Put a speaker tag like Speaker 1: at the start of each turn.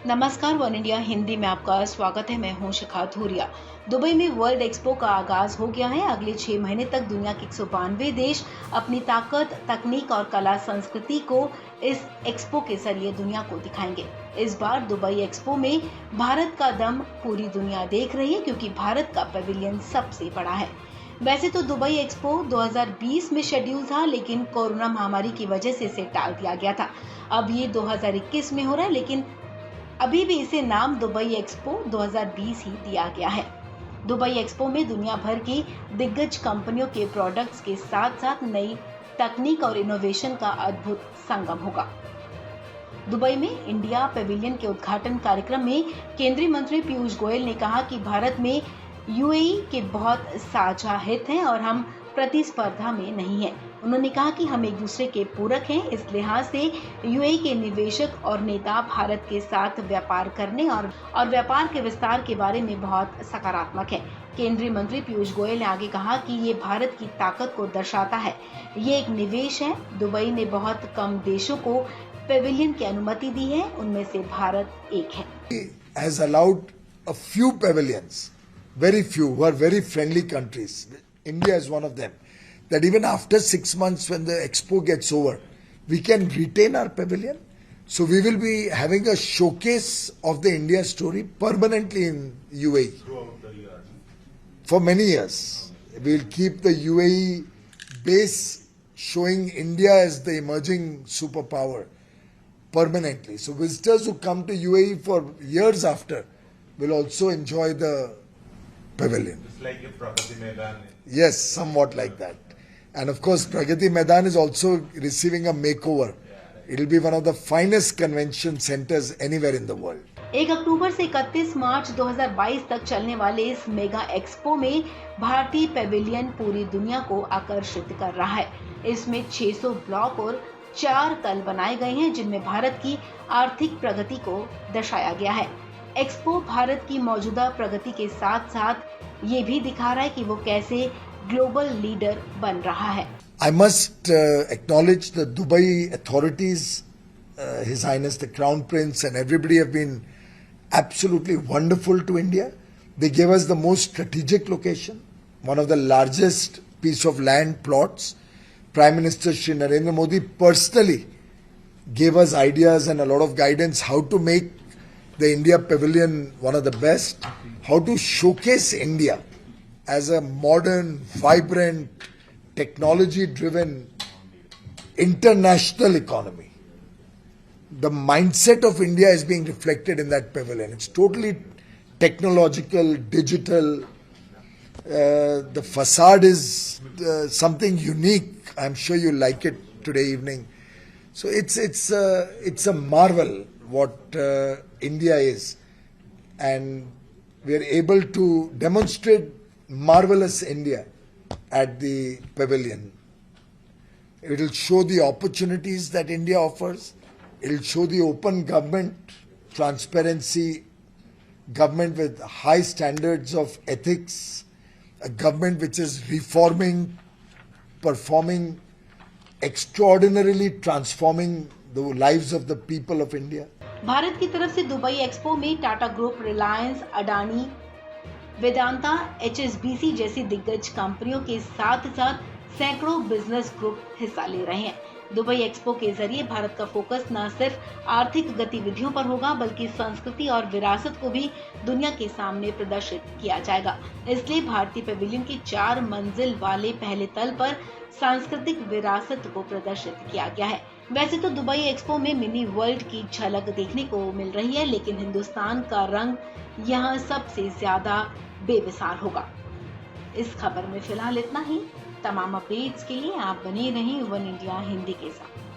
Speaker 1: नमस्कार, one India Hindi में आपका स्वागत है। मैं हूं शिखा धूरिया। दुबई में वर्ल्ड एक्सपो का आगाज हो गया है। अगले 6 महीने तक दुनिया के 192 देश अपनी ताकत, तकनीक और कला संस्कृति को इस एक्सपो के जरिए दुनिया को दिखाएंगे। इस बार दुबई एक्सपो में भारत का दम पूरी दुनिया देख रही है, क्योंकि भारत का पेविलियन सबसे बड़ा है। वैसे तो दुबई एक्सपो 2020 में शेड्यूल था, लेकिन कोरोना महामारी की वजह से इसे टाल दिया गया था। अब ये 2021 में हो रहा है, लेकिन अभी भी इसे नाम दुबई एक्सपो 2020 ही दिया गया है। दुबई एक्सपो में दुनिया भर की दिग्गज कंपनियों के प्रोडक्ट्स के साथ साथ नई तकनीक और इनोवेशन का अद्भुत संगम होगा। दुबई में इंडिया पेविलियन के उद्घाटन कार्यक्रम में केंद्रीय मंत्री पीयूष गोयल ने कहा कि भारत में यूएई के बहुत साझा हित हैं और हम प्रतिस्पर्धा में नहीं हैं। उन्होंने कहा कि हम एक दूसरे के पूरक हैं। इस लिहाज से यूएई के निवेशक और नेता भारत के साथ व्यापार करने और व्यापार के विस्तार के बारे में बहुत सकारात्मक हैं। केंद्रीय मंत्री पीयूष गोयल ने आगे कहा कि ये भारत की ताकत को दर्शाता है। ये एक निवेश है। दुबई ने बहुत कम देशों को पेविलियन की अनुमति दी है, उनमें से भारत एक है।
Speaker 2: Has allowed a few pavilions, very few, who are very friendly countries. India is one of them. That even after 6 months, when the expo gets over, we can retain our pavilion. So we will be having a showcase of the India story permanently in UAE
Speaker 3: throughout the year.
Speaker 2: for many years. We will keep the UAE base showing India as the emerging superpower permanently. So visitors who come to UAE for years after will also enjoy the pavilion.
Speaker 3: It's like a Pragati Maidan.
Speaker 2: Yes, somewhat like that. And of course, Pragati Maidan is also receiving a makeover. It will be one of the finest convention centers anywhere in the world.
Speaker 1: 1 अक्टूबर से 31 मार्च 2022 तक चलने वाले इस mega expo में भारतीय Pavilion पूरी दुनिया को आकर्षित कर रहा है। इसमें 600 ब्लॉक और 4 तल बनाए गए हैं, जिनमें भारत की आर्थिक प्रगति को दर्शाया गया है। एक्सपो भारत की मौजूदा प्रगति के साथ साथ ये भी दिखा रहा है कि वो कैसे ग्लोबल लीडर बन रहा है।
Speaker 2: I must acknowledge the Dubai authorities, His Highness the Crown Prince and everybody have been absolutely wonderful to India. They gave us the most strategic location, one of the largest piece of land plots. Prime Minister Shri Narendra Modi personally gave us ideas and a lot of guidance how to make the India Pavilion one of the best, how to showcase India as a modern, vibrant, technology-driven international economy. The mindset of India is being reflected in that pavilion. It's totally technological, digital. The facade is something unique. I'm sure you like it today evening. So it's a marvel what India is, and we are able to demonstrate marvelous India at the pavilion. It will show the opportunities that India offers. It will show the open government, transparency, government with high standards of ethics, a government which is reforming, performing, extraordinarily transforming the lives of the people of India.
Speaker 1: Bharat की तरफ से Dubai expo में Tata group, Reliance, Adani, Vedanta, HSBC जैसी दिग्गज कंपनियों के साथ साथ सैकड़ों बिजनेस ग्रुप हिस्सा ले रहे हैं। दुबई एक्सपो के जरिए भारत का फोकस न सिर्फ आर्थिक गतिविधियों पर होगा, बल्कि संस्कृति और विरासत को भी दुनिया के सामने प्रदर्शित किया जाएगा। इसलिए भारतीय पेविलियन के 4 मंजिल वाले पहले तल पर सांस्कृतिक विरासत को प्रदर्शित किया गया है। वैसे तो दुबई एक्सपो में मिनी वर्ल्ड की झलक देखने को मिल रही है, लेकिन हिंदुस्तान का रंग यहाँ सबसे ज्यादा बेमिसाल होगा। इस खबर में फिलहाल इतना ही। तमाम अपडेट्स के लिए आप बने रहें वन इंडिया हिंदी के साथ।